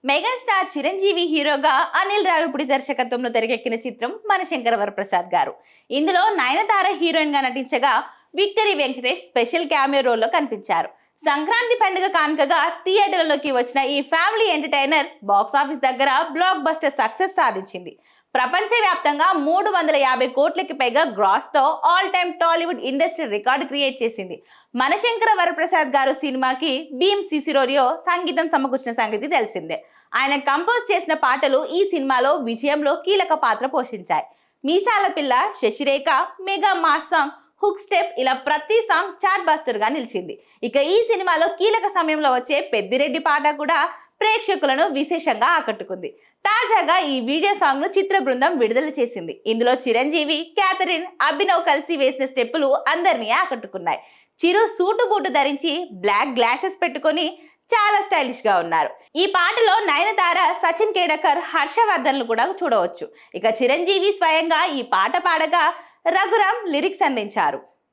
Megastar Chiranjeevi హీరోగా అనిల్ రావిపూడి దర్శకత్వంలో తెరకెక్కిన చిత్రం మనశంకర వరప్రసాద్ గారు. ఇందులో నయనతార హీరోయిన్ గా నటించగా విక్టరీ వెంకటేష్ స్పెషల్ క్యామియో రోల్లో కనిపించారు. సంక్రాంతి పండుగ కానుకగా థియేటర్లలోకి వచ్చిన ఈ ఫ్యామిలీ ఎంటర్టైనర్ బాక్స్ ఆఫీస్ దగ్గర బ్లాక్ బస్టర్ సక్సెస్ సాధించింది. ప్రపంచవ్యాప్తంగా 350 కోట్లకి పైగా గ్రాస్ తో all time Tollywood industry record create చేసింది. మనశంకర వరప్రసాద్ గారు సినిమాకి భీమ్ సిసిరోరియో సంగీతం సమకూర్చిన సంగతి తెలిసిందే. ఆయన కంపోజ్ చేసిన పాటలు ఈ సినిమాలో విజయంలో కీలక పాత్ర పోషించాయి. మీసాల పిల్ల, Sasirekha, mega mass song, hook step ఇలా ప్రతి సాంగ్ చాట్ బస్టర్ గా నిలిచింది. ఇక ఈ సినిమాలో కీలక సమయంలో వచ్చే పెద్దిరెడ్డి పాట కూడా ప్రేక్షకులను విశేషంగా ఆకట్టుకుంది. తాజాగా ఈ వీడియో సాంగ్ ను చిత్ర బృందం విడుదల చేసింది. ఇందులో చిరంజీవి, క్యాథరిన్, అభినవ్ కలిసి వేసిన స్టెప్పులు అందరినీ ఆకట్టుకున్నాయి. చిరు సూటు బూటు ధరించి బ్లాక్ గ్లాసెస్ పెట్టుకొని చాలా స్టైలిష్ గా ఉన్నారు. ఈ పాటలో నయనతార, సచిన్ కేడకర్, హర్షవర్ధన్లు కూడా చూడవచ్చు. ఇక చిరంజీవి స్వయంగా ఈ పాట పాడగా రఘురామ్ లిరిక్స్ అందించారు.